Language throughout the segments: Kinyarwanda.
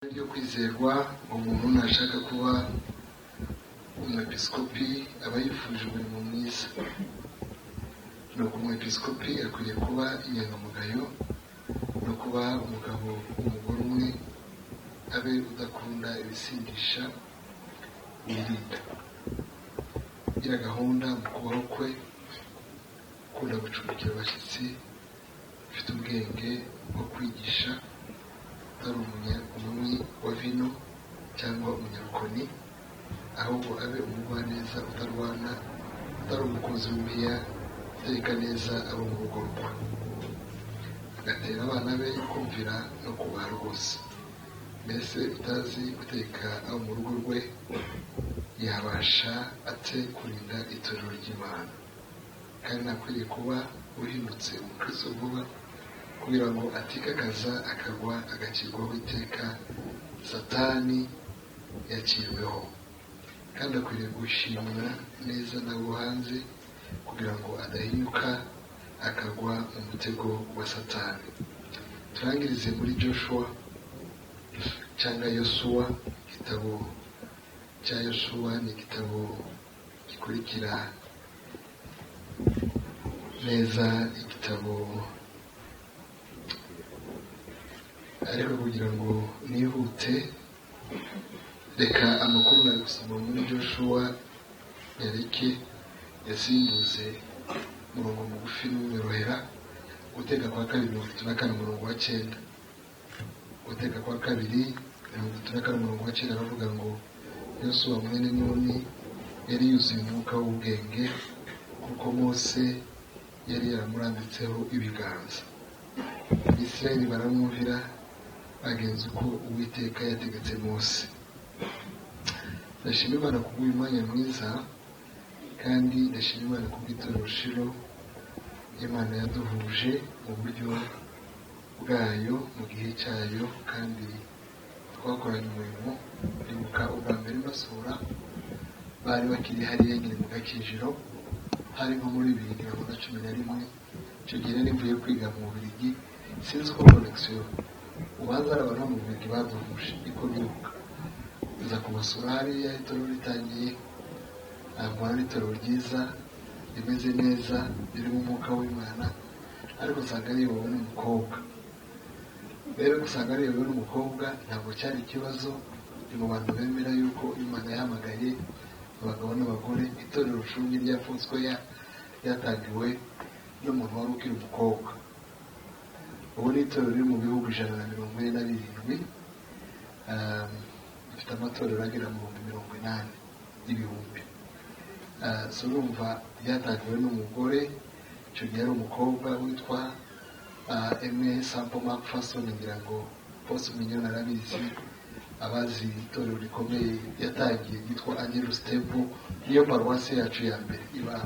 Ryo kwizerwa umuntu nashaka kuba umwepiskopi aba yifuje umurimo mwiza. Nuko umwepiskopi akwiriye kuba inyangamugayo, no kuba umugabo w'umugore umwe, abe udakunda ibisindisha, wirinda, ugira gahunda mu kubaho kwe, ukunda gucumbikira abashyitsi, ufite ubwenge bwo kwigisha, utari umunywi wa vino cyangwa umunyarukoni, ahubwo abe umugwaneza utarwana, utari umukozi w'impiya, uteka neza abo mu rugo rwe, agatera abana be kumvira no kubaha rwose. Mbese utazi guteka abo mu rugo rwe yabasha ate kurinda itorero ry'Imana? Kandi ntakwiriye kuba uhindutse umukristo vuba kugira ngo atikakaza akagwa agakirwaho iteka Satani yakiriweho. Kandi akwiriye gushimwa neza n'abo hanze kugira ngo adahinyuka akagwa mu mutego wa Satani. Turangirize muri Joshua cyangwa Yosuwa. Igitabo cya Yosuwa ni igitabo gikurikira neza igitabo, ariko kugira ngo nihute reka amakuru nari gusoma muri Joshua yareke yasimbuze umurongo mugufi n'umworohera. Guteka kwa kabiri 34 umurongo wa 9. Guteka kwa kabiri 34 umurongo wa 9 aravuga ngo Yosuwa mwene Nuni yari yuzuye umwuka w'ubwenge kuko Mose yari yaramurambitseho ibiganza. Isirayeli baramwumvira bagenza uko Uwiteka yategetse Mose. Ndashima Imana kubw'uyu mwanya mwiza, kandi ndashima Imana kubw'itorero Shilo Imana yaduhuje mu buryo bwayo mu gihe cyayo, kandi twakoranye umurimo. Ndibuka ubwa mbere basura bari bakiri hariya nyine mu Gakijiro, hari nko muri 2011. Icyo gihe nari mvuye kwiga mu Bubiligi, sinzi ko connection ubanza ari abantu mu Bubiligi baduhuje, niko ndibuka uza kubasura hariya itorero ritangiye. Mbona itorero ryiza rimeze neza ririmo umwuka w'Imana, ariko usanga ari wowe n'umukobwa. Rero gusanga ari wowe n'umukobwa ntabwo cyari ikibazo. Ni mu bantu bemera yuko Imana yahamagaye abagabo n'abagore. Itorero Shungi ryafunzwe yatangiwe n'umuntu wari ukiri umukobwa. Ubu ni itorero riri mu bihugu 147, rifite amatorero agera mu 80,000. So urumva ryatangiwe n'umugore. Icyo gihe ari umukobwa witwa Aimé Sampo Macpherson, ngira ngo bose miliyoni arabizi. Abazi itorero rikomeye yatangiye yitwa Angelus Temple, niyo paruwasi yacu ya mbere iba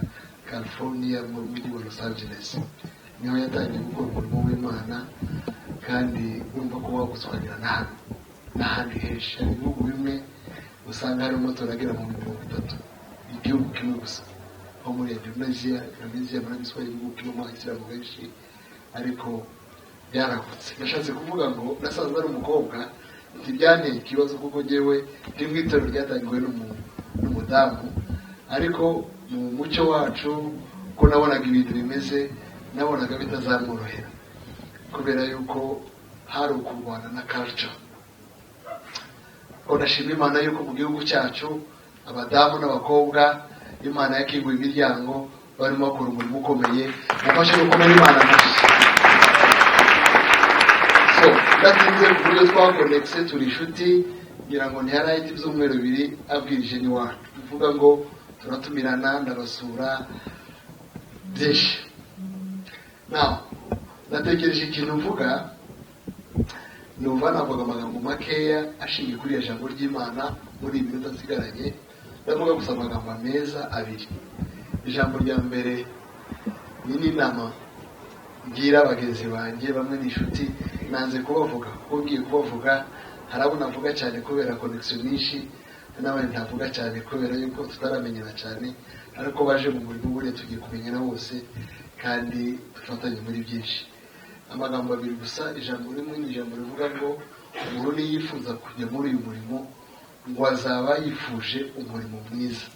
California mu mujyi wa Los Angeles. Niho yatangiye gukora umurimo w'Imana, kandi urumva ko waguswanira n'ahandi henshi. Hari ibihugu bimwe usanga hari amatora agera mu 30, igihugu kimwe gusa, nko muri Indonesia muri Biswahili, igihugu kirimo Abasilamu benshi, ariko byaravutse. Nashatse kuvuga ngo nasanzwe ari umukobwa ntibyanteye ikibazo, kuko njyewe ndi mu itorero ryatangiwe n'umudamu, ariko mu mucyo wacu ko nabonaga ibintu bimeze, nabonaga bitazamworohera, kubera yuko hari ukurwana na culture. Ndashima Imana yuko mu gihugu cyacu abadamu n'abakobwa Imana yakinguye imiryango, barimo bakora umurimo ukomeye. Mufashe gukomera Imana amashyi. So ndatinze ku buryo twakonekse, turi inshuti, ngira ngo ntiharaye ibyumweru 2 abwirije n'iwacu. Bivuga ngo turatumirana, ndabasura byinshi. Now natekereje ikintu mvuga, numva navuga amagambo makeya ashingiye kuri ijambo ry'Imana muri ibi minota nsigaranye. Ndavuga gusa amagambo meza 2. Ijambo rya mbere ni n'inama ngira abagenzi banjye, bamwe n'inshuti. Nanze kubavuga kuko ngiye kubavuga harabo navuga cyane kubera connection nyinshi, n'abandi ntavuga cyane kubera yuko tutaramenyana cyane, ariko baje mu murimo bure tugiye kumenyana bose, kandi dufatanye muri byinshi. Amagambo 2 gusa. Ijambo rimwe ni ijambo rivuga ngo umuntu niyifuza kujya muri uyu murimo ngo azaba yifuje umurimo mwiza.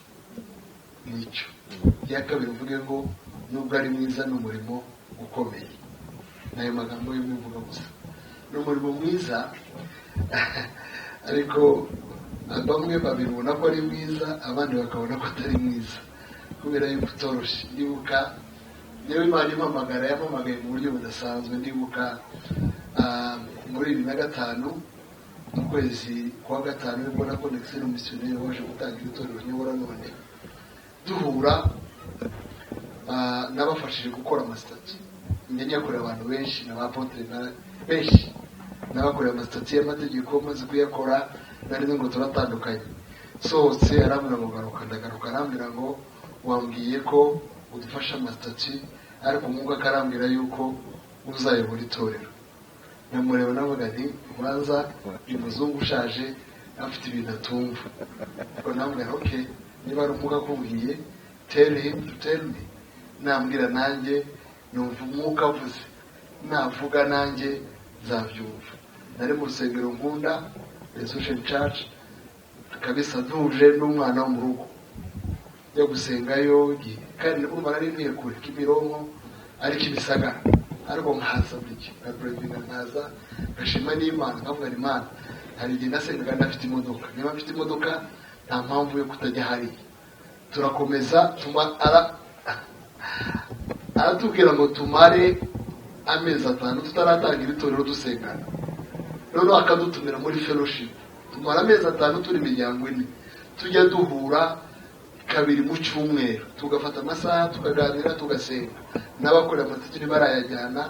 Nicyo iya kabiri uvuge ngo nubwo ari mwiza ni umurimo ukomeye. Nayo magambo yo mvuga gusa ni umurimo mwiza ariko bamwe babibona ko ari mwiza, abandi bakabona ko atari mwiza kubera yuko utoroshye. Ndibuka niyo Imana impamagara yampamagaye mu buryo budasanzwe. Ndibuka muri 2005 mu kwezi kwa gatanu nibwo nakonekise n'umusiyoneri waje gutangira itorero nyobora none duhura n'abafashije gukora amasitati. Nyakorera abantu benshi n'abapotre benshi n'abakorera amasitati y'amategeko maze kuyakora nari ngo turatandukanye. Sohotse arambwira ngo ndagaruka arambwira ngo wambwiye ko udufasha amasitati ariko Mungu akarambwira yuko uzayobora itorero. Namureba navuga nti ubanza umuzungu ushaje afite ibintu atumva. Ariko nambwira okay, niba ari Mungu akubwiye tell him to tell me. Nambwira nanjye numva Umwuka avuze, navuga nanjye nzabyumva. Nari mu rusengero nkunda Resurrection Church kabisa, ntuje n'umwana wo mu rugo yo gusengayo kandi urumva nari ntuye kure Kimironko ariko Ibisagara, ariko nkaza biki nkaprevinga nkaza ngashima n'Imana nkavuga ni Imana hari igihe nasengaga ndafite imodoka, niba mfite imodoka nta mpamvu yo kutajya hari. Turakomeza aratubwira ngo tumare amezi 5 tutaratangira itorero dusengana. Noneho akadutumira muri fellowship, tumara amezi 5 turi imiryango ine, tujya duhura kabiri mu cyumweru, tugafata amasaha tukaganira tugasenga. N'abakorera amatike barayajyana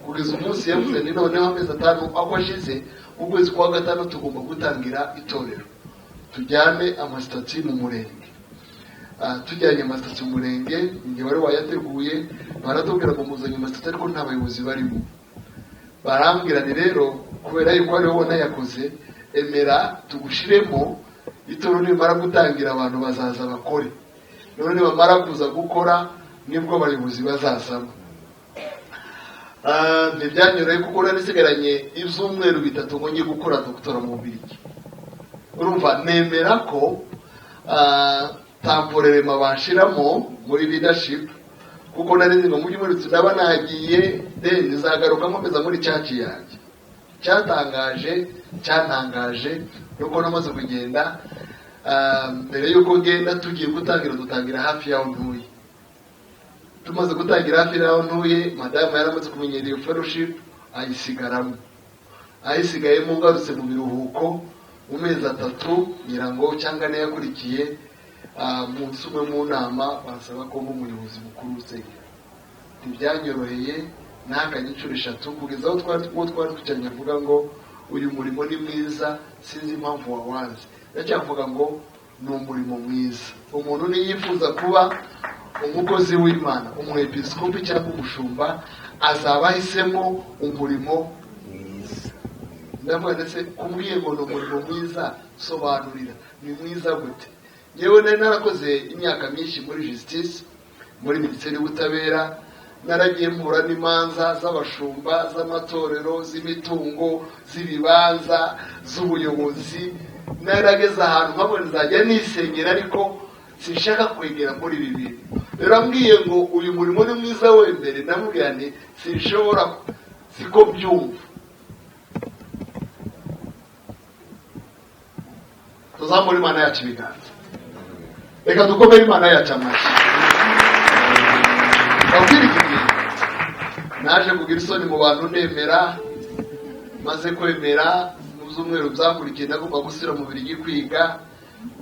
kugeza umunsi yavuze ni noneho amezi 5 akwashize ukwezi kwa gatanu tugomba gutangira itorero, tujyane amasitati mu murenge. Tujyanye amasitati mu murenge, nge wari wayateguye, baratubwira ngo muzanye amasitati ariko nta bayobozi barimo. Barambwira ni rero kubera yuko ari wowe nayakoze, emera tugushiremo, itorero nimara gutangira abantu bazaza bakore. None nibamara kuza gukora nibwo abayobozi bazazamo. Ntibyanyoroye kuko nisigaranye ibyumweru 3 ngo ngiye gukora doktora mu Bubiligi. Urumva nemera ko tamporerema banshiramo muri leadership kuko nari ngo mu byumweru tudaba nagiye nzagaruka nkomeza muri church yanjye. Cyantangaje nuko namaze kugenda mbere yuko ngenda tugiye dutangira hafi yaho ntuye. Tumaze gutangira hafi yaho ntuye, madame yaramaze kumenyera iyo fellowship ayisigayemo ngarutse mu biruhuko mu mezi 3 nyirango cyangwa ne yakurikiye munsi umwe mu nama basaba ko umuyobozi mukuru w'urusengero. Ntibyanyoroheye n'akanyicuro 3 kugeza aho twari tucyanye avuga ngo uyu murimo ni mwiza, sinzi impamvu wawanze. Ndacyavuga ngo ni umurimo mwiza. Umuntu niyifuza kuba umukozi w'Imana, umwepiskopi cyangwa umushumba, azaba ahisemo umurimo mwiza. Ndavuga ndetse kumbwiye ngo ni umurimo mwiza, sobanurira ni mwiza gute? Yewe narakoze imyaka myinshi muri justice, muri minisiteri y'ubutabera, naragiye mpura n'imanza z'abashumba, z'amatorero, z'imitungo, z'ibibanza, z'ubuyobozi. Narageze ahantu nkabona nzajya nisengera ariko sinshaka kwegera muri ibi bintu. Rero ambwiye ngo uyu murimo ni mwiza wembere, namubwira nti sinshobora siko byumva. Tuzamura Imana yacu ibiganza, reka dukomere Imana yacu amashyi. Naje kugira isoni mu bantu nemera, maze kwemera mu zumweru byakurikiye nagomba gusira mu Bubiligi kwiga.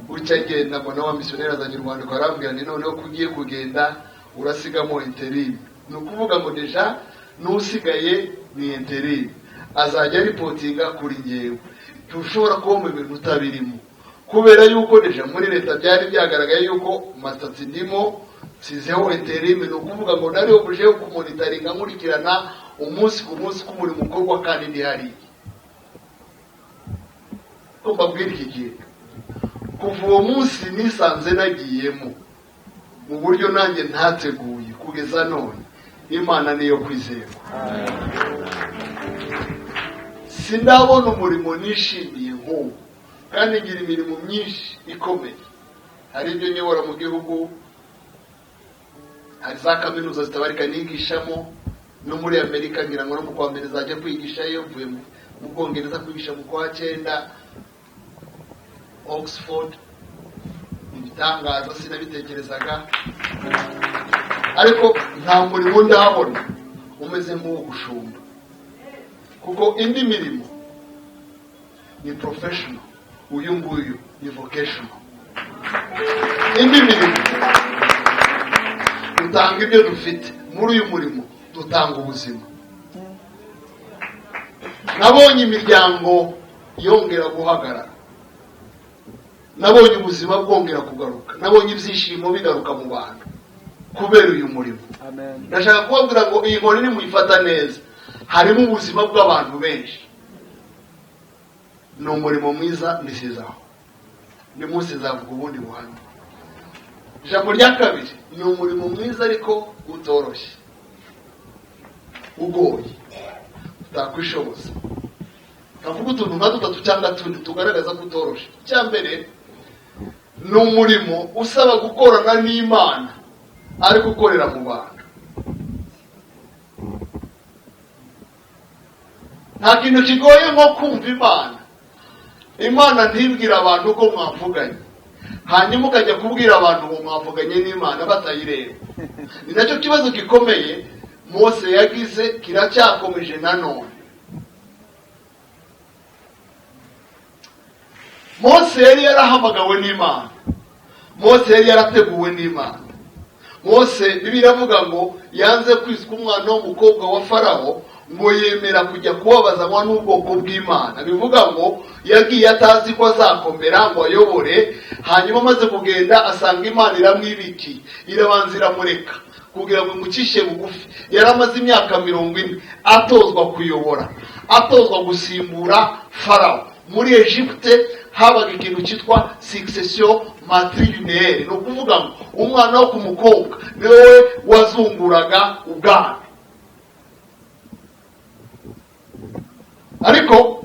Bucya genda mbona wa missionnaire azanye Rwanda arambwira ni noneho kugiye kugenda urasigamo interim. Ni ukuvuga ngo deja n'usigaye ni interim, azajya reportinga kuri ngewe. Tushobora kuba mu bintu utabirimo kubera yuko deja muri leta byari byagaragaye yuko mastati ndimo sizeho interim. Ni ukuvuga ngo nari obuje kumonitoringa nkurikirana umunsi ku munsi k'umurimo ukorwa kandi ndi hari. Kumva bwira iki gihe kuva uwo munsi nisanze nagiyemo mu buryo nanjye ntateguye kugeza none. Imana niyo kwizerwa. sindabona umurimo nishimiye nk'uwo, kandi ngira imirimo myinshi ikomeye. Hari ibyo nyobora mu gihugu, hari za kaminuza zitabarika nigishamo, no muri Amerika ngira ngo no mu kwa mbere zajya kwigishayo, mvuye mu Bwongereza kwigisha mu kwa 9 Oxford. Ibitangaza sinabitekerezaga, ariko nta murimo ndahabona umeze nk'uwo gushumba, kuko indi mirimo ni professional, uyu nguyu ni vocational. Indi mirimo dutanga ibyo dufite, muri uyu murimo dutanga ubuzima. Nabonye imiryango yongera guhagarara, nabonye ubuzima bwongera kugaruka, nabonye ibyishimo bigaruka mu bantu kubera uyu murimo. Ndashaka kubabwira ngo iyi nkoni nimuyifata neza, harimo ubuzima bw'abantu benshi. Ni umurimo mwiza nisizaho, ni munsi zavuga ubundi buhamya. Ijambo rya kabiri, ni umurimo mwiza ariko utoroshye, ugoye, utakwishoboza. Ndavuga utuntu nka 3 cyangwa 4 tugaragaza ko utoroshye. Icya mbere, ni umurimo usaba gukorana n'Imana ari gukorera mu bantu. Nta kintu kigoye nko kumva Imana ntibwira abantu ko mwavuganye, hanyuma ukajya kubwira abantu ngo mwavuganye n'Imana batayireba. Ni nacyo kibazo gikomeye Mose yagize, kiracyakomeje nanone. Mose yari yarahamagawe n'Imana, Mose yari yarateguwe n'Imana. Mose Bibiliya avuga ngo yanze kwiswa umwana w'umukobwa wa Farawo, ngo yemera kujya kubabazanwa n'ubwoko bw'Imana. Bivuga ngo yagiye atazi ko azakomera ngo ayobore, hanyuma amaze kugenda asanga Imana iramwibikiye, irabanza iramureka kugira ngo imucishe bugufi. Yari amaze imyaka 40 atozwa kuyobora, atozwa gusimbura Farawo. Muri Egypte habaga ikintu cyitwa succession matrilinéaire, no kuvuga ngo umwana wo kumukobwa niwe wazunguraga ubwami. Ariko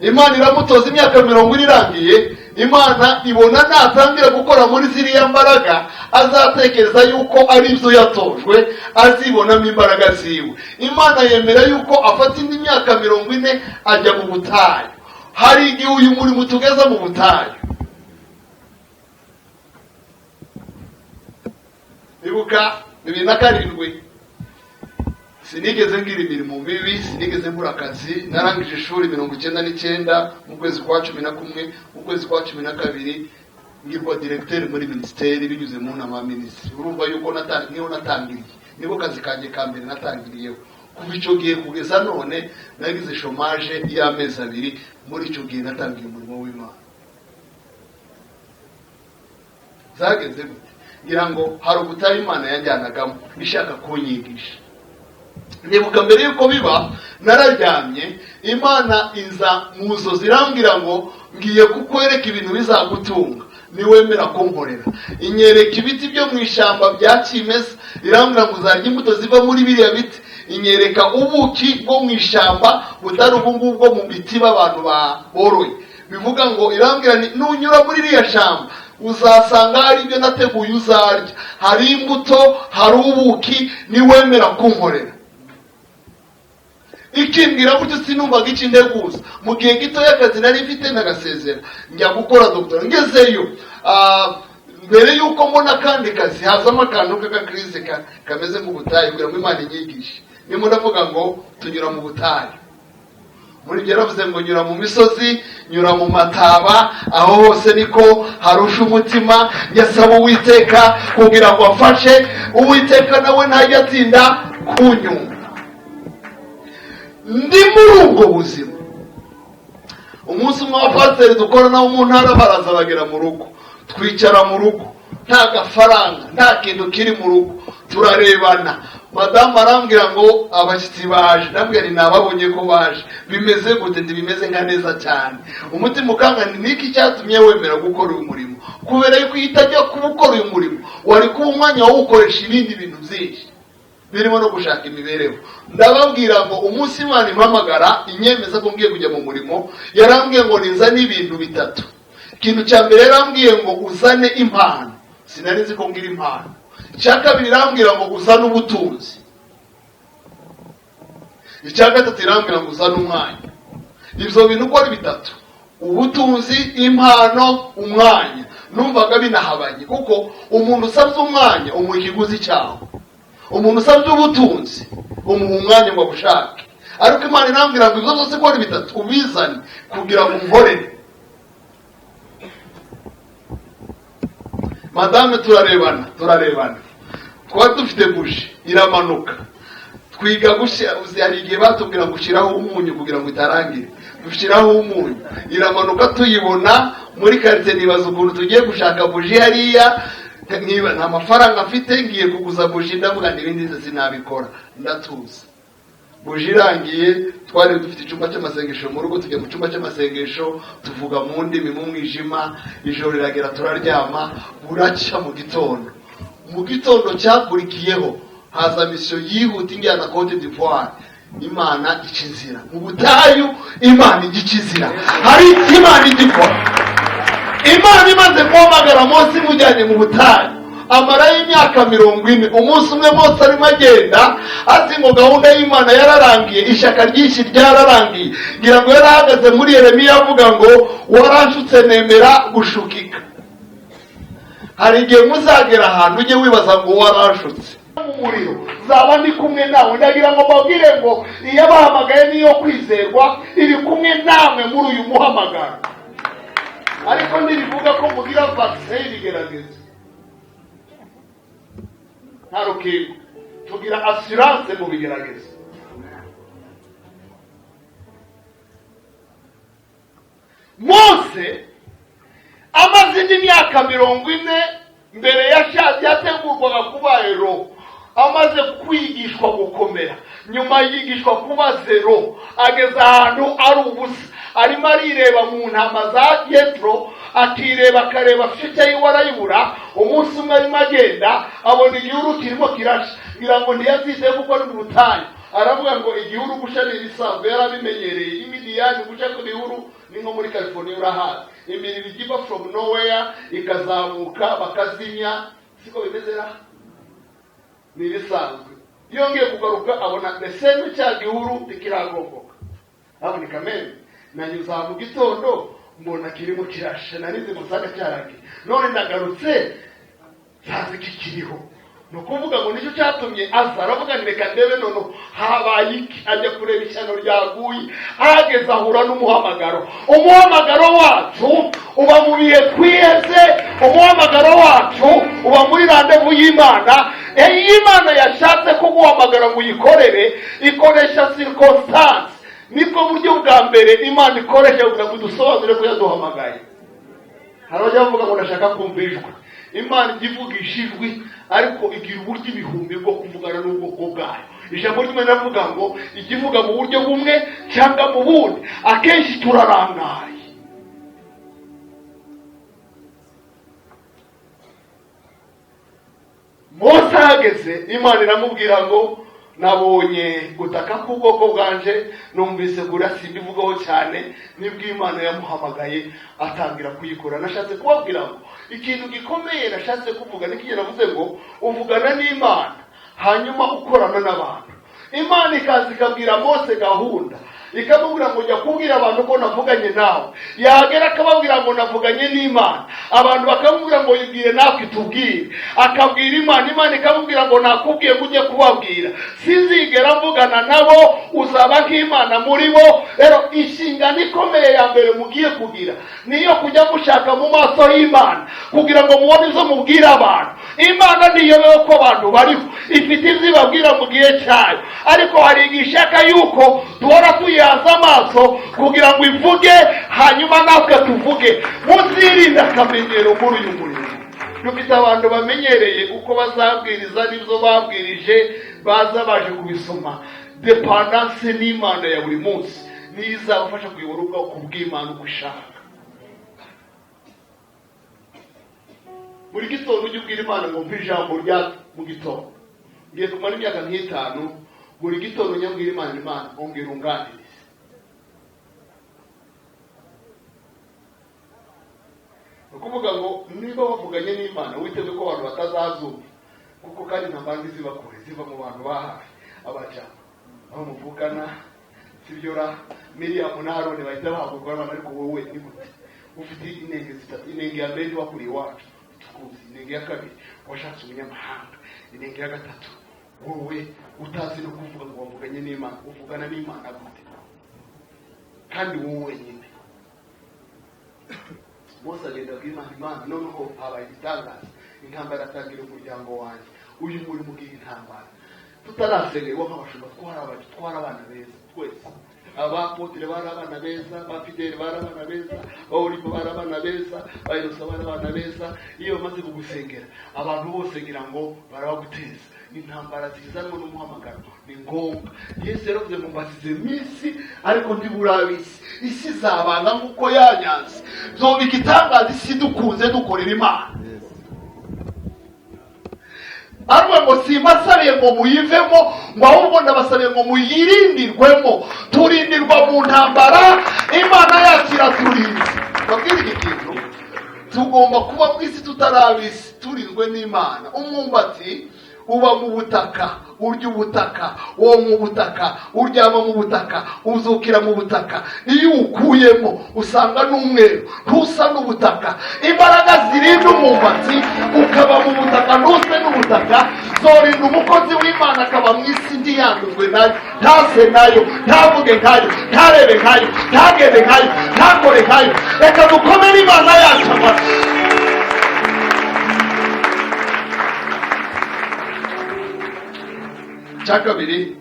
Imana iramutoza imyaka 40 irangiye, Imana ibona natangira gukora muri ziriya mbaraga, azatekereza yuko ari byo yatojwe, azibonamo imbaraga ziwe. Imana yemera yuko afata indi myaka 40 ajya mu butayu. Hari igihe uyu murimo tugeza mu butayu. Ibuka 2007 sinigeze ngira imirimo mibi, sinigeze mbura akazi. Narangije ishuri 99 mu kwezi kwa 11, mu kwezi kwa 12 ngirwa directeur muri ministeri binyuze mu nama minisitiri. Urumva yuko natangiriye, nibo kazi kanje ka mbere natangiriyeho. Kuva icyo gihe kugeza none nagize chômage y'amezi 2. Muri icyo gihe natangiye umurimo w'Imana. Zageze gute? Ngira ngo hari ubutayu Imana yajyanagamo bishaka kunyigisha. Nibuka mbere yuko biba nararyamye, Imana inza muzo zirambwira ngo ngiye kukwereka ibintu bizagutunga niwemera kunkorera. Inyereka ibiti byo mu ishamba bya kimeza, irambwira ngo uzarya imbuto ziva muri biriya biti. Inyereka ubuki bwo mu ishamba butari ubungubwo mu biti b'abantu boroye. Bivuga ngo irambwira ni nunyura muri iriya shamba uzasanga hari ibyo nateguye uzarya, hari imbuto, hari ubuki, niwemera kunkorera. Ikimbwira gutyo sinumvaga ikinteguza. Mu gihe gito y'akazi nari mfite nagasezera njya gukora doctor. Ngezeyo mbere yuko mbona kandi kazi hazamo akantu k'agakrize kameze nk'ubutayu, kugira ngo Imana inyigishe. Nimo ndavuga ngo tunyura mu butayu. Muri byo yaravuze ngo nyura mu misozi, nyura mu mataba, aho hose niko harusha umutima. Yasaba Uwiteka kugira ngo afashe. Uwiteka nawe ntajya atinda kunyumva. Ndi muri ubwo buzima. Umunsi umwe abapasiteri dukora nabo mu ntara baraza bagera mu rugo, twicara mu rugo, nta gafaranga, nta kintu kiri mu rugo, turarebana. Madamu arambwira ngo abashyitsi baje. Ndambwira ni nababonye ko baje. Bimeze gute? Ndi bimeze nka neza cyane. Umutima ukanga ni niki cyatumye wemera gukora uyu murimo? Kubera yuko itajya kubukora uyu murimo wari kuba umwanya wo gukoresha ibindi bintu byinshi. birimo no gushaka imibereho. Ndababwira ngo umunsi Imana impamagara inyemeza ko ngiye kujya mu murimo, yarambwiye ngo nizane ibintu bitatu. Ikintu cya mbere yarambwiye ngo uzane impano, sinari nzi ko ngira impano. Icya kabiri yarambwira ngo uzane ubutunzi. Icya gatatu yarambwira ngo uzane umwanya. Ibyo bintu uko ari bitatu, ubutunzi, impano, umwanya, numvaga binahabanye, kuko umuntu usabye umwanya umuha ikiguzi cyawo, umuntu usabye ubutunzi umuha umwanya ngo abushake. Ariko Imana irambwira ngo ibyo byose uko ari bitatu ubizane kugira ngo umvorere. Madame turarebana, twari dufite buji iramanuka, twiga gushya. Hari igihe batubwira ngo ushyiraho umunyu kugira ngo itarangire, dushyiraho umunyu iramanuka. Tuyibona muri quartier, nibaza ukuntu tugiye gushaka buji hariya, niba nta mafaranga mfite ngiye kuguza buji, ndavuga n'ibindi sinabikora, ndatuza. Buji irangiye, twari dufite icyumba cy'amasengesho mu rugo, tujya mu cyumba cy'amasengesho tuvuga mu ndimi mu mwijima, ijoro riragera turaryama, buracya mu gitondo cyakurikiyeho haza misiyo yihuta injyana Cote d'Ivoire. Imana ica inzira mu butayu, Imana igica inzira, hari icyo Imana igikora. Imana imaze guhamagara Mose imujyanye mu butayu, amarayo imyaka 40. Umunsi umwe Mose arimo agenda ati ngo gahunda y'Imana yararangiye, ishyaka ryinshi ryararangiye. Ngira ngo yarahagaze muri Yeremiya avuga ngo waranshutse nemera gushukika. Hari igihe muzagera ahantu ujye wibaza ngo waranshutse mu muriro, zaba ndi kumwe nawe. Ndagira ngo mbabwire ngo iyo abahamagaye niyo kwizerwa, iri kumwe namwe muri uyu muhamagaro. Ariko ntibivuga ko mugira vaccine y'ibigerageza, nta rukingo, tugira assurance mu bigerageza. Mose amaze imyaka 40 mbere yategurwaga kuba hero, amaze kwigishwa gukomera, nyuma yigishwa kuba zero, ageza ahantu ari ubusa. Arimo arireba mu ntama za Yetro, akireba akareba afite yiwarayibura. Umunsi umwe arimo agenda abona igihuru kirimo kirasha, ngira ngo ntiyazite kuko ari mu butayu. Aravuga ngo igihuru gusha n'ibisanzwe, yarabimenyereye. Imidiyani gusha ku bihuru ni nko muri California urahazi, imiriro igiva from nowhere ikazamuka bakazimya, siko bimeze ra ni bisanzwe. Yongeye kugaruka abona neseme cya gihuru ikiragomboka, abona kamene nanyuza mu gitondo mbona kirimo kirasha, narize musanga cyaragiye, none ndagarutse ntazi kikiriho. No kuvuga ngo nicyo cyatumye aza, aravuga ngo reka ndebe none habaye iki. Ajya kureba ishyano ryaguye, ageze ahura n'umuhamagaro. Umuhamagaro wacu uba mu bihe twiheze, umuhamagaro wacu uba muri randevu y'Imana. Iyo Imana yashatse kuguhamagara ngo uyikorere, ikoresha circumstance. Nibwo buryo bwa mbere Imana ikoresha kugira ngo dusobanure ko yaduhamagaye. Hari abajya bavuga ngo ndashaka kumva ijwi. Imana ivugisha ijwi, ariko igira uburyo ibihumbi bwo kuvugana n'ubwoko bwayo. Ijambo ry'Imana rivuga ngo ikivuga mu buryo bumwe cyangwa mu bundi, akenshi turarangaye. Mose ahageze, Imana iramubwira ngo nabonye gutaka k'ubwoko bwanje, numvise gura simbivugaho cyane. Nibwo Imana yamuhamagaye atangira kuyikora. Nashatse kubabwira ngo ikintu gikomeye nashatse kuvuga niki navuze ngo uvugana n'Imana hanyuma ukorana n'abantu. Imana ikazi ikabwira Mose gahunda, ikamubwira ngo jya kubwira abantu ko navuganye nawe. Yagera akababwira ngo navuganye n'Imana, abantu bakamubwira ngo yibwire natwe tubwire. Akabwira Imana, Imana ikamubwira ngo nakubwiye ngo ujye kubabwira. Sinzigera mvugana nabo, uzaba nk'Imana muri bo. Rero inshingano ikomeye ya mbere mugiye kugira niyo kujya mushaka mu maso y'Imana kugira ngo mubone izo mubwira abantu. Imana niyobewe ko abantu bariho, ifite izibabwira mu gihe cyayo, ariko hari igishaka yuko duhora tuyaza amaso kugira ngo ivuge, hanyuma natwe tuvuge. Muzirinde akamenyero muri uyu murimo. Dufite abantu bamenyereye uko bazabwiriza n'ibyo babwirije, baza baje kubisoma. Dependance n'Imana ya buri munsi niyo izabafasha kuyobora ubwoko bw'Imana uko ishaka. Buri gitondo ujye ubwira Imana ngo mpa ijambo rya mu gitondo. ngiye kumara imyaka nk'itanu buri gitondo nyambwira Imana ongera unganirize. Ukuvuga ngo niba bavuganye n'Imana witeze ko abantu batazazumva, kuko kandi intambara ziba kure, ziva mu bantu bahafi, abajama aho muvugana sibyora Miriam na Aroni bahita bahagurwa abana, ariko wowe ni gute ufite inenge zitatu? Inenge ya mbere wakuriye iwacu tukuzi, inenge ya kabiri washatse umunyamahanga, inenge ya gatatu wowe utazi no kuvuga ngo wavuganye n'Imana. Uvugana n'Imana gute kandi wowe wenyine? Mose agenda abwira Imana, noneho habaye igitangaza, intambara yatangira umuryango wanjye, uyu muri mu gihe intambara tutarasegewe nk'abashumba twara abana beza twese. Abapotre bari abana beza, ba Fidele bari abana beza, ba Olivo bari abana beza, ba Inosa bari abana beza. Iyo bamaze kugusengera abantu bose ngira ngo barabaguteza. Intambara zizanwa n'umuhamagaro ni ngombwa. Yesu yaravuze ngo mbasize misi ariko ndiburabisi, isi zabanga nk'uko yanyanze, zoba igitangaza isi dukunze dukorera Imana. Arwe ngo simbasabiye ngo muyivemo, ngo ahubwo ndabasabiye ngo muyirindirwemo. Turindirwa mu ntambara, Imana yacu iraturinze. Babwire iki kintu, tugomba kuba ku isi tutarabisi, turinzwe n'Imana. Umwumbati uba mu butaka, urya ubutaka, wo mu butaka, uryama mu butaka, uzukira mu butaka. Iyo ukuyemo usanga n'umweru, ntusa n'ubutaka. Imbaraga zirinda umwumbati ukaba mu butaka, ntuse n'ubutaka, zorinda umukozi w'Imana akaba mu isi ntiyanduzwe nayo, ntase nayo, ntavuge nkayo, ntarebe nkayo, ntagende nkayo, ntakore nkayo. Reka dukomere Imana yacu amashyi. Cya kabiri,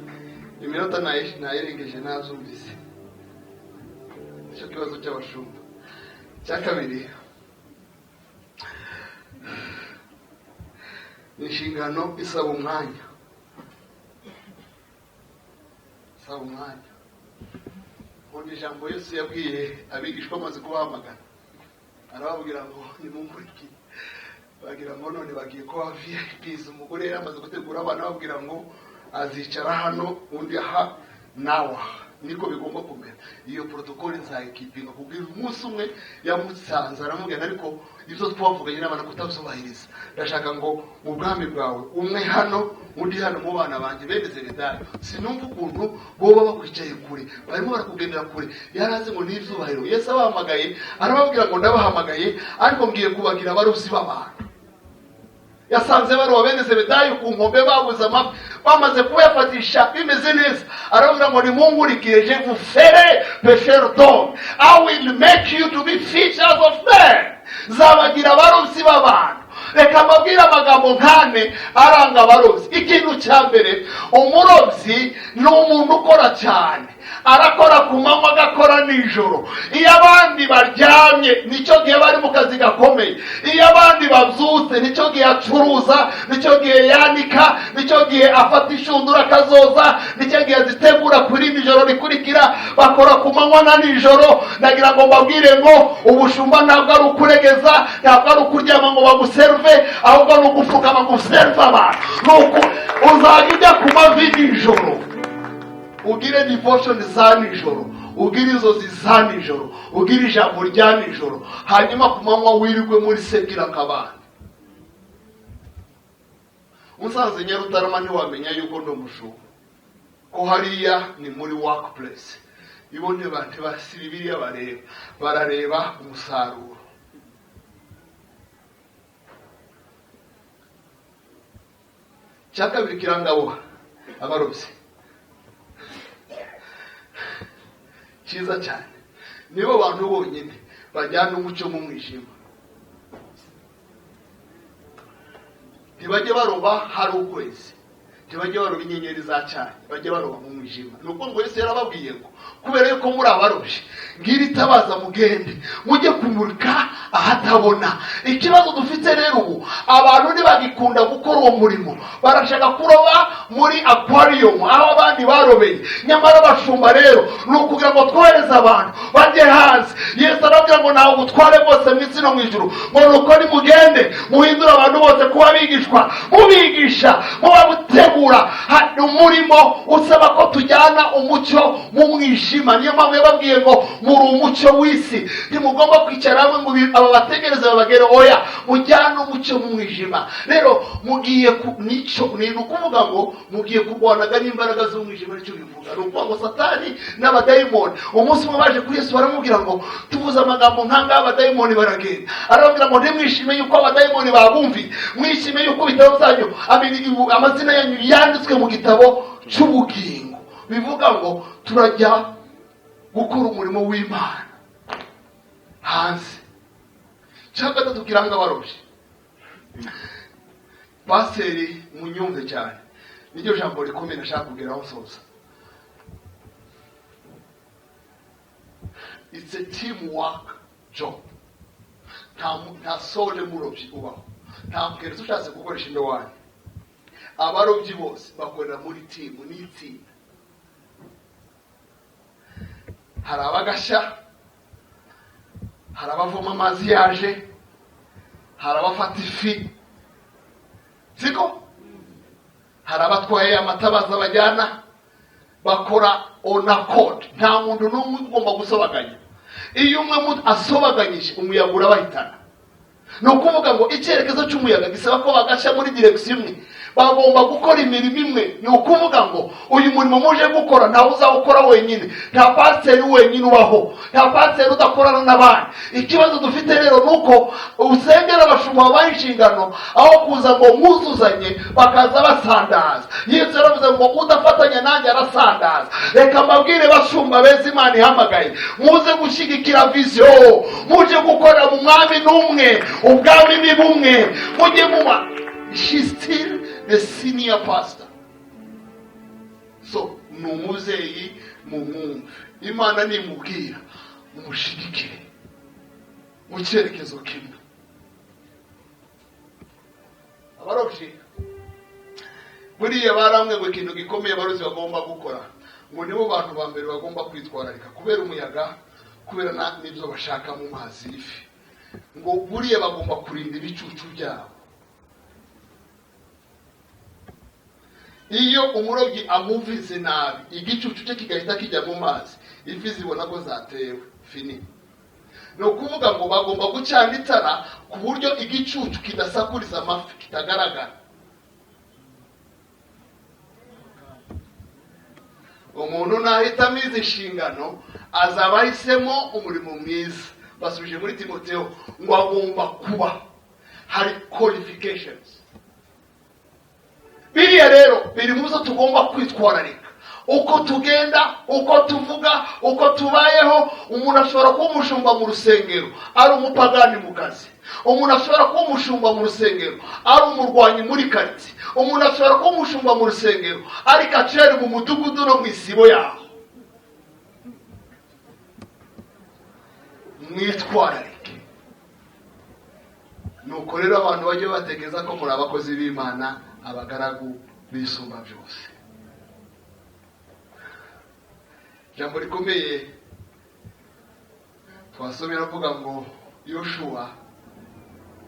iminota nayirengeje nazumvise, nicyo kibazo cy'abashumba. Cya kabiri, ni inshingano isaba umwanya. Isaba umwanya. Ubundi ijambo Yesu yabwiye abigishwa amaze kubahamagara, arababwira ngo nimunkurikire. Bagira ngo none bagiye kuba VIPs. Umugore yari amaze gutegura abana, babwira ngo azicara hano undi aha nawe. Niko bigomba kumera. Iyo protokole nzayikipinga kubwira umunsi umwe yamusanze aramubwira, ariko ibyo twavuganye n'abana kutazubahiriza. Ndashaka ngo ubwami bwawe umwe hano undi hano mu bana banjye bene Zebedayo. Sinumva ukuntu boba bakwicaye kure, barimo barakugendera kure. Yaraze ngo n'ibyubahiro. Yesu abahamagaye arababwira ngo ndabahamagaye, ariko ngiye kubagira abarusi b'abantu. Yasanze baroba bene Zebedayo ku nkombe babuze amafi, bamaze kuyafatisha bimeze neza. Aravuga ngo nimungurikire, je vous ferai pêcheurs d'hommes. I will make you to be fishers of men. Zabagira abarozi b'abantu. Reka mbabwire amagambo nkane aranga abarozi. Ikintu cya mbere, umurozi ni umuntu ukora cyane, arakora ku manywa agakora nijoro. Iyo abandi baryamye nicyo gihe bari mu kazi gakomeye. Iyo abandi babyutse nicyo gihe acuruza, nicyo gihe yanika, nicyo gihe afata inshundura akazoza, nicyo gihe zitegura kuri nijoro rikurikira. Bakora ku manywa na nijoro. Nagira ngo mbabwire ngo ubushumba ntabwo ari ukuregeza, ntabwo ari ukuryama ngo baguserve, ahubwo ni ugupfukama ngo userve abantu. Nuko uzajya ujya ku mavi nijoro, ugire devotion za nijoro, ugire inzozi za nijoro, ugire ijambo rya nijoro, hanyuma ku manywa wirirwe muri sekira kabandi. Unsanze Nyarutarama ntiwamenya yuko ndi umushumba, ko hariya ni muri workplace. Ibone bante basiri biriya barareba umusaruro. Cya kabiri kirangabo abarobyi cyiza cyane, nibo bantu bonyine bajyana umucyo mu mwijima. Ntibajye baroba hari ukwezi, ntibajye baroba inyenyeri za cyane, bajye baroba mu mwijima. Nuko ngo Yesu yarababwiye ngo kubera yuko muri abarobyi, ngira itabaza mugende mujye kumurika ahatabona. Ikibazo dufite rero ubu, abantu ntibagikunda gukora uwo murimo, barashaka kuroba muri aquarium aho abandi barobeye. Nyamara abashumba rero ni ukugira ngo twohereze abantu bajye hanze. Yesu arabwira ngo ntawe gutware bose mu isi no mu ijuru, ngo nuko nimugende muhindura abantu bose kuba abigishwa, mubigisha, mubabutegura. Umurimo usaba ko tujyana umucyo mu mwijima. Niyo mpamvu yababwiye ngo muri umucyo w'isi, ntimugomba kwicara hamwe ngo aba bategereze babagere. Oya, mujyane umucyo mu mwijima. Rero mugiye nico ni ukuvuga ngo mugiye kurwanaga n'imbaraga z'umwijima. Nicyo bivuga, ni ukuvuga ngo Satani n'abadayimoni umunsi umwe baje kuri Yesu baramubwira ngo tuvuze amagambo nk'anga abadayimoni baragenda. Arababwira ngo ntimwishime yuko abadayimoni babumviye, mwishime yuko ibitabo byanyu amazina yanyu yanditswe mu gitabo cy'ubugingo. Bivuga ngo turajya gukora umurimo w'Imana hanze. Cyangwa gatatu abarobyi. Pasiteri munyumve cyane, niryo jambo rikomeye nashaka kugeraho soza. It's a teamwork job. Nta sole murobyi ubaho, nta mukereza ushatse gukoresha indowani. Abarobyi bose bakorera muri timu, ni itsinda. Hari abagashya, hari abavoma amazi yaje, hari abafata ifi, siko? Hari abatwaye amatabaza bajyana, bakora on accord. Nta muntu n'umwe ugomba gusobaganya. Iyo umwe asobaganyije, umuyaga urabahitana. Ni ukuvuga ngo icyerekezo cy'umuyaga gisaba ko bagashya muri direction imwe, bagomba gukora imirimo imwe. Ni ukuvuga ngo uyu murimo muje gukora ntawe uzawukora wenyine, nta pasiteri wenyine ubaho, nta pasiteri udakorana n'abandi. Ikibazo dufite rero nuko usengera abashumba babaha inshingano aho kuza ngo mwuzuzanye bakaza basandaza. Yesu yaravuze ngo udafatanya nanjye arasandaza. Reka mbabwire bashumba beza Imana ihamagaye, muze gushyigikira vision, muje gukora mu mwami n'umwe, ubwami ni bumwe. Mujye muba, she's still the senior pastor. So ni umuzeyi mumwumve. Imana nimubwira umushigikire mu cyerekezo kimwe. Abarobyi buriya baramwe ngo ikintu gikomeye abarozi bagomba gukora, ngo nibo bantu ba mbere bagomba kwitwararika kubera umuyaga, kubera n'ibyo bashaka mu mazi ifi. Ngo buriya bagomba kurinda ibicucu byabo. Iyo umurobyi amuvize nabi, igicucu cye kigahita kijya mu mazi, ifi zibona ko zatewe, fini. Ni ukuvuga ngo bagomba gucana itara ku buryo igicucu kidasakuriza amafi, kitagaragara. Umuntu nahitamo izi nshingano azaba ahisemo umurimo mwiza. Basubije muri Timoteyo ngo agomba kuba hari qualifications. Biriya rero biri muzo tugomba kwitwararika. Uko tugenda, uko tuvuga, uko tubayeho. Umuntu ashobora kuba umushumba mu rusengero ari umupagani mu kazi. Umuntu ashobora kuba umushumba mu rusengero ari umurwanyi muri karitsiye. Umuntu ashobora kuba umushumba mu rusengero ari kaceri mu mudugudu no mu isibo yaho. Mwitwararike. Nuko rero abantu bajye bategeza ko muri abakozi b'Imana, abagaragu bisumba byose. Jambo rikomeye twasomera avuga ngo Yoshua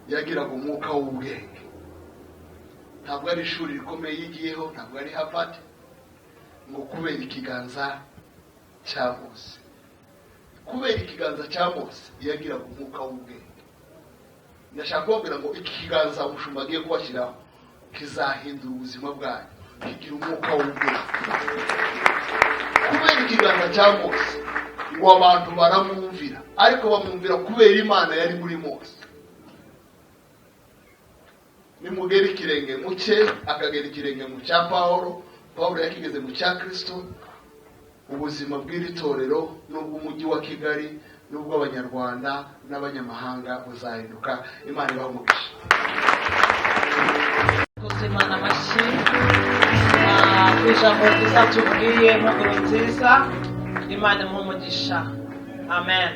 yagiraga umwuka w'ubwenge. Ntabwo ari ishuri rikomeye yigiyeho, ntabwo ari Harvard, ngo kubera ikiganza cya Mose. Kubera ikiganza cya Mose yagiraga umwuka w'ubwenge. Ndashaka kubabwira ngo iki kiganza umushumba agiye kubashyiraho kizahindura ubuzima bwanyu, kigira umwuka w'ubwenge. Kubera ikiganza cya Mose ngo abantu baramwumvira, ariko bamwumvira kubera Imana yari muri Mose. Nimugera ikirenge mu cye akagera ikirenge mu cya Pawulo, Pawulo yakigeze mu cya Kristo. Ubuzima bw'iri torero n'ubw'umujyi wa Kigali n'ubw'abanyarwanda n'abanyamahanga buzahinduka. Imana ibahe umugisha. Imana amashyi ku ijambo ryiza tubwiye, inkuru nziza. Imana imuhe umugisha. Amen.